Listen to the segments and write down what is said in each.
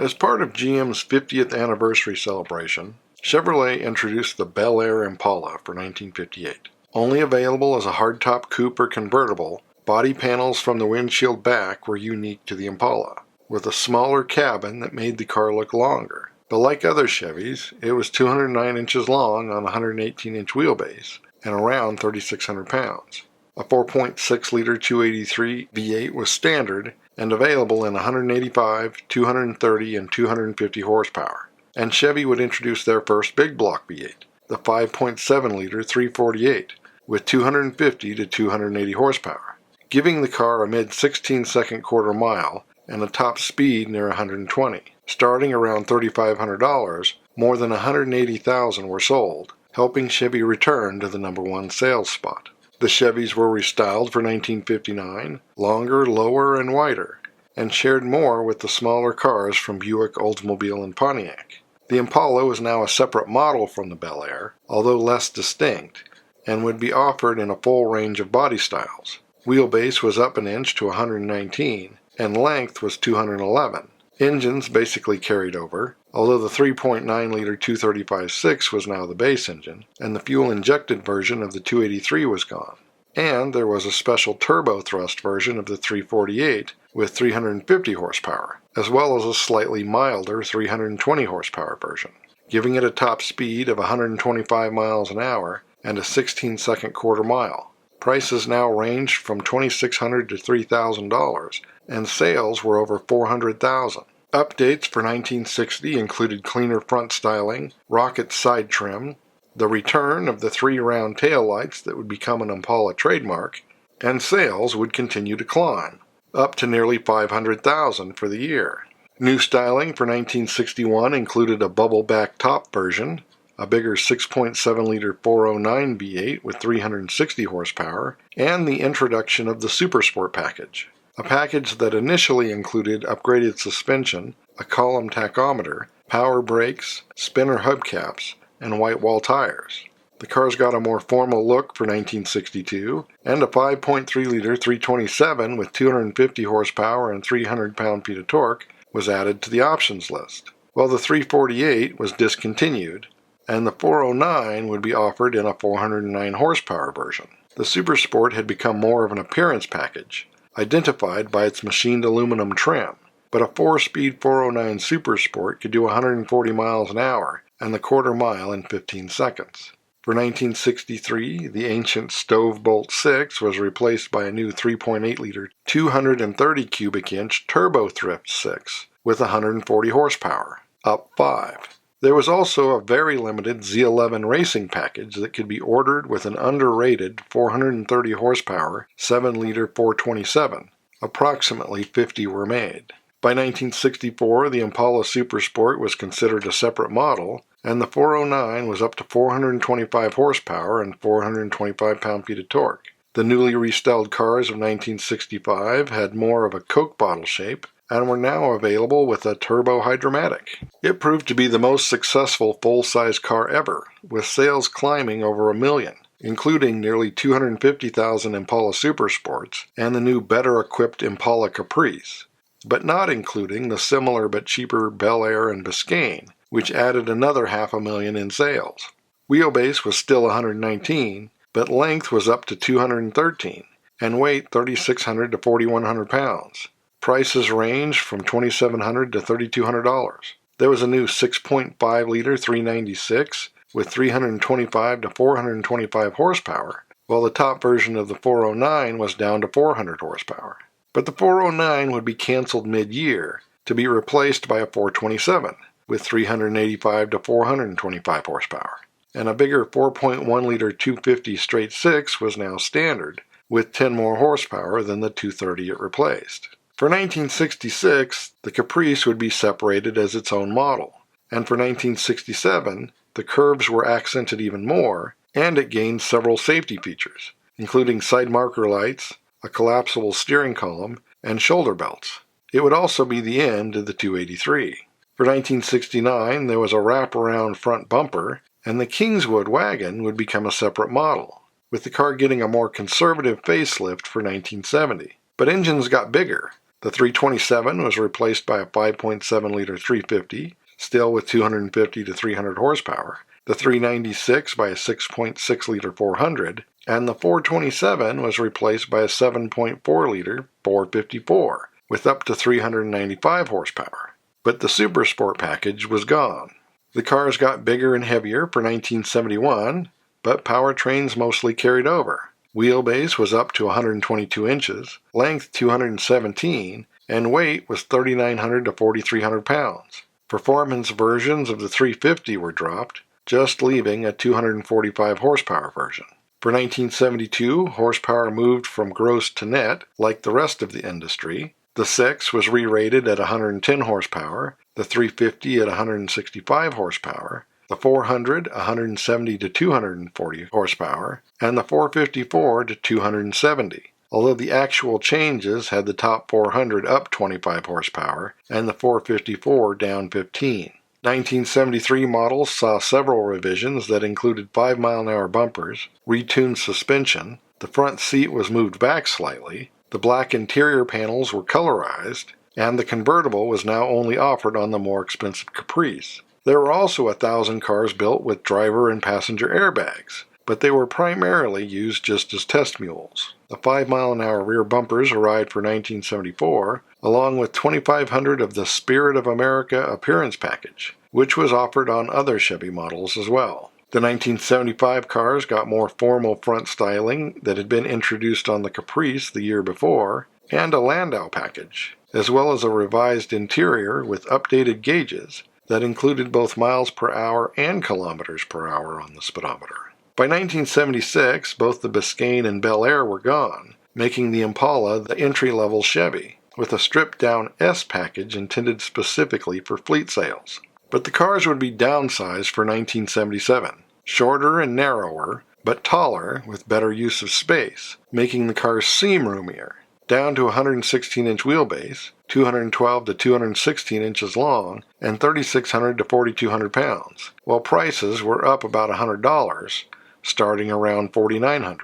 As part of GM's 50th anniversary celebration, Chevrolet introduced the Bel Air Impala for 1958. Only available as a hardtop coupe or convertible, body panels from the windshield back were unique to the Impala, with a smaller cabin that made the car look longer. But like other Chevys, it was 209 inches long on a 118-inch wheelbase and around 3,600 pounds. A 4.6-liter 283 V8 was standard and available in 185, 230, and 250 horsepower. And Chevy would introduce their first big block V8, the 5.7-liter 348, with 250 to 280 horsepower, giving the car a mid-16-second quarter mile and a top speed near 120. Starting around $3,500, more than 180,000 were sold, helping Chevy return to the #1 sales spot. The Chevys were restyled for 1959, longer, lower, and wider, and shared more with the smaller cars from Buick, Oldsmobile, and Pontiac. The Impala was now a separate model from the Bel Air, although less distinct, and would be offered in a full range of body styles. Wheelbase was up an inch to 119, and length was 211. Engines basically carried over, although the 3.9-liter 235-6 was now the base engine, and the fuel-injected version of the 283 was gone. And there was a special turbo-thrust version of the 348 with 350 horsepower, as well as a slightly milder 320 horsepower version, giving it a top speed of 125 miles an hour and a 16-second quarter mile. Prices now ranged from $2,600 to $3,000, and sales were over 400,000. Updates for 1960 included cleaner front styling, rocket side trim, the return of the 3-round taillights that would become an Impala trademark, and sales would continue to climb, up to nearly 500,000 for the year. New styling for 1961 included a bubble-back top version, a bigger 6.7-liter 409 V8 with 360 horsepower, and the introduction of the Super Sport package, a package that initially included upgraded suspension, a column tachometer, power brakes, spinner hubcaps, and white wall tires. The cars got a more formal look for 1962, and a 5.3-liter 327 with 250 horsepower and 300 pound-feet of torque was added to the options list, while the 348 was discontinued, and the 409 would be offered in a 409 horsepower version. The Super Sport had become more of an appearance package, identified by its machined aluminum trim, but a 4-speed 409 Super Sport could do 140 miles an hour and the quarter mile in 15 seconds. For 1963, the ancient Stove-Bolt 6 was replaced by a new 3.8-liter 230 cubic inch Turbo Thrift 6 with 140 horsepower, up 5. There was also a very limited Z11 racing package that could be ordered with an underrated 430 horsepower 7-liter 427. Approximately 50 were made. By 1964, the Impala Super Sport was considered a separate model, and the 409 was up to 425 horsepower and 425 pound-feet of torque. The newly restyled cars of 1965 had more of a Coke bottle shape, and were now available with a turbo hydromatic. It proved to be the most successful full-size car ever, with sales climbing over 1 million, including nearly 250,000 Impala Super Sports and the new better-equipped Impala Caprice, but not including the similar but cheaper Bel Air and Biscayne, which added another 500,000 in sales. Wheelbase was still 119, but length was up to 213, and weight 3,600 to 4,100 pounds. Prices ranged from $2,700 to $3,200. There was a new 6.5-liter 396 with 325 to 425 horsepower, while the top version of the 409 was down to 400 horsepower. But the 409 would be canceled mid-year to be replaced by a 427 with 385 to 425 horsepower. And a bigger 4.1-liter 250 straight 6 was now standard, with 10 more horsepower than the 230 it replaced. For 1966, the Caprice would be separated as its own model, and for 1967, the curves were accented even more, and it gained several safety features, including side marker lights, a collapsible steering column, and shoulder belts. It would also be the end of the 283. For 1969, there was a wraparound front bumper, and the Kingswood wagon would become a separate model, with the car getting a more conservative facelift for 1970. But engines got bigger, The 327 was replaced by a 5.7-liter 350, still with 250 to 300 horsepower, the 396 by a 6.6-liter 400, and the 427 was replaced by a 7.4-liter 454, with up to 395 horsepower. But the Super Sport package was gone. The cars got bigger and heavier for 1971, but powertrains mostly carried over. Wheelbase was up to 122 inches, length 217, and weight was 3,900 to 4,300 pounds. Performance versions of the 350 were dropped, just leaving a 245 horsepower version. For 1972, horsepower moved from gross to net, like the rest of the industry. The 6 was re-rated at 110 horsepower, the 350 at 165 horsepower, the 400 170 to 240 horsepower, and the 454 to 270, although the actual changes had the top 400 up 25 horsepower and the 454 down 15. 1973 models saw several revisions that included 5-mile-an-hour bumpers, retuned suspension, the front seat was moved back slightly, the black interior panels were colorized, and the convertible was now only offered on the more expensive Caprice. There were also 1,000 cars built with driver and passenger airbags, but they were primarily used just as test mules. The 5-mile-an-hour rear bumpers arrived for 1974, along with 2,500 of the Spirit of America appearance package, which was offered on other Chevy models as well. The 1975 cars got more formal front styling that had been introduced on the Caprice the year before, and a Landau package, as well as a revised interior with updated gauges that included both miles per hour and kilometers per hour on the speedometer. By 1976, both the Biscayne and Bel Air were gone, making the Impala the entry-level Chevy, with a stripped-down S package intended specifically for fleet sales. But the cars would be downsized for 1977, shorter and narrower, but taller with better use of space, making the cars seem roomier, down to a 116-inch wheelbase, 212 to 216 inches long, and 3,600 to 4,200 pounds, while prices were up about $100, starting around $4,900.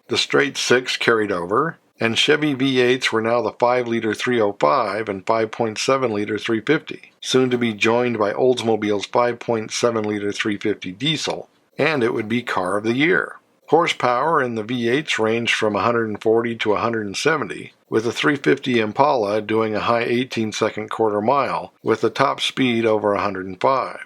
The straight 6 carried over, and Chevy V8s were now the 5-liter 305 and 5.7-liter 350, soon to be joined by Oldsmobile's 5.7-liter 350 diesel, and it would be Car of the Year. Horsepower in the V8s ranged from 140 to 170, with the 350 Impala doing a high 18-second quarter mile with a top speed over 105.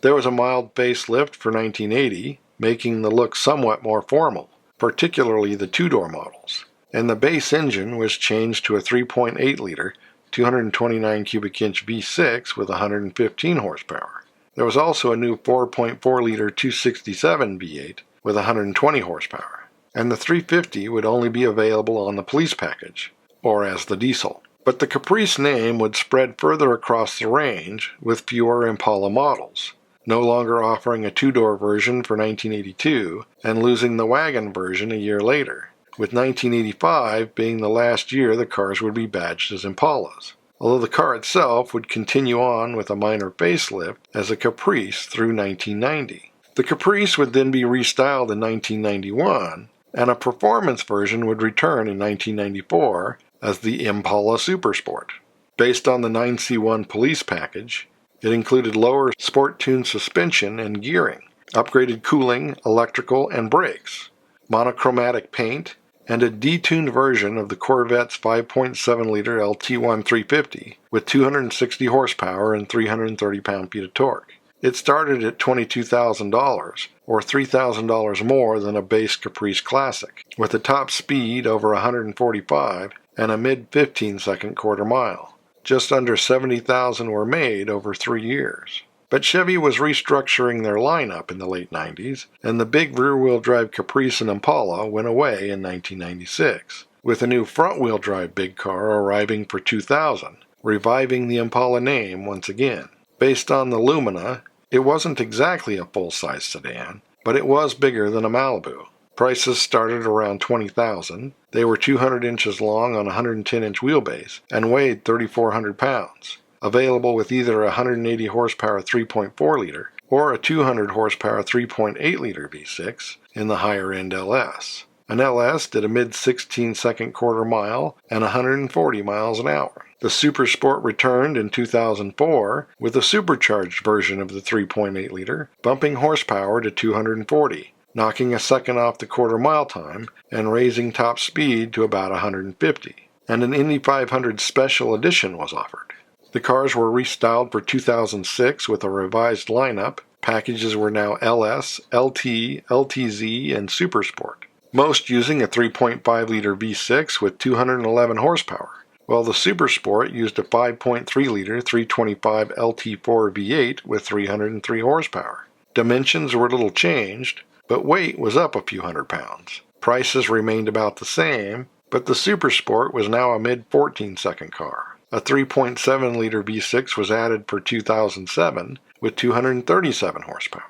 There was a mild facelift for 1980, making the look somewhat more formal, particularly the two-door models, and the base engine was changed to a 3.8-liter, 229 cubic inch V6 with 115 horsepower. There was also a new 4.4-liter 267 V8 with 120 horsepower, and the 350 would only be available on the police package, or as the diesel. But the Caprice name would spread further across the range with fewer Impala models, no longer offering a two-door version for 1982 and losing the wagon version a year later, with 1985 being the last year the cars would be badged as Impalas, although the car itself would continue on with a minor facelift as a Caprice through 1990. The Caprice would then be restyled in 1991, and a performance version would return in 1994 as the Impala Super Sport. Based on the 9C1 police package, it included lower sport-tuned suspension and gearing, upgraded cooling, electrical, and brakes, monochromatic paint, and a detuned version of the Corvette's 5.7-liter LT1 350 with 260 horsepower and 330 pound-feet of torque. It started at $22,000, or $3,000 more than a base Caprice Classic, with a top speed over 145 and a mid-15-second quarter mile. Just under 70,000 were made over 3 years. But Chevy was restructuring their lineup in the late 90s, and the big rear-wheel drive Caprice and Impala went away in 1996, with a new front-wheel drive big car arriving for 2000, reviving the Impala name once again. Based on the Lumina, it wasn't exactly a full-size sedan, but it was bigger than a Malibu. Prices started around $20,000. They were 200 inches long on a 110-inch wheelbase and weighed 3,400 pounds. Available with either a 180 horsepower 3.4-liter or a 200 horsepower 3.8-liter V6 in the higher-end LS. An LS did a mid-16-second quarter mile and 140 miles an hour. The Super Sport returned in 2004 with a supercharged version of the 3.8-liter, bumping horsepower to 240, knocking a second off the quarter-mile time and raising top speed to about 150. And an Indy 500 Special Edition was offered. The cars were restyled for 2006 with a revised lineup. Packages were now LS, LT, LTZ, and Super Sport, most using a 3.5-liter V6 with 211 horsepower, while the Super Sport used a 5.3-liter 325 LT4 V8 with 303 horsepower. Dimensions were little changed, but weight was up a few hundred pounds. Prices remained about the same, but the Super Sport was now a mid-14-second car. A 3.7-liter V6 was added for 2007 with 237 horsepower.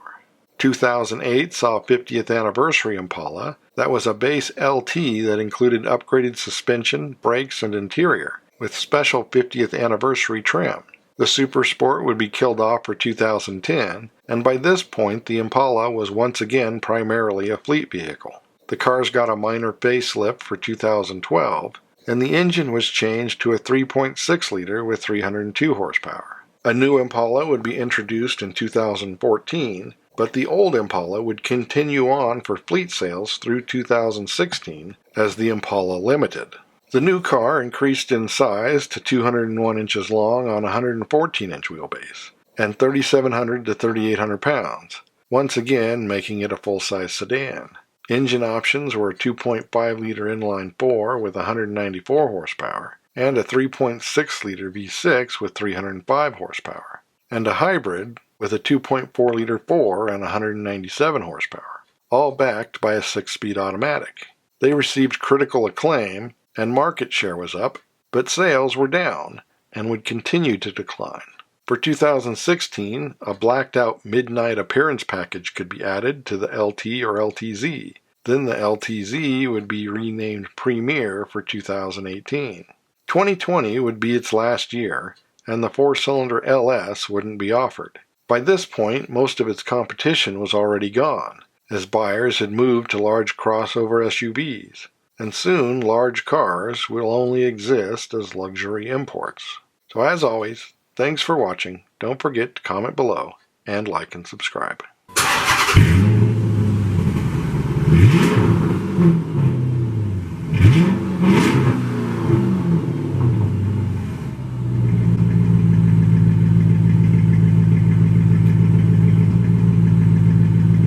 2008 saw a 50th anniversary Impala that was a base LT that included upgraded suspension, brakes, and interior, with special 50th anniversary trim. The Super Sport would be killed off for 2010, and by this point the Impala was once again primarily a fleet vehicle. The cars got a minor facelift for 2012, and the engine was changed to a 3.6-liter with 302 horsepower. A new Impala would be introduced in 2014, but the old Impala would continue on for fleet sales through 2016 as the Impala Limited. The new car increased in size to 201 inches long on a 114-inch wheelbase, and 3,700 to 3,800 pounds, once again making it a full-size sedan. Engine options were a 2.5-liter inline-4 with 194 horsepower, and a 3.6-liter V6 with 305 horsepower, and a hybrid with a 2.4-liter 4 and 197 horsepower, all backed by a 6-speed automatic. They received critical acclaim, and market share was up, but sales were down and would continue to decline. For 2016, a blacked-out midnight appearance package could be added to the LT or LTZ. Then the LTZ would be renamed Premier for 2018. 2020 would be its last year, and the 4-cylinder LS wouldn't be offered. By this point, most of its competition was already gone, as buyers had moved to large crossover SUVs, and soon large cars will only exist as luxury imports. So as always, thanks for watching. Don't forget to comment below and like and subscribe.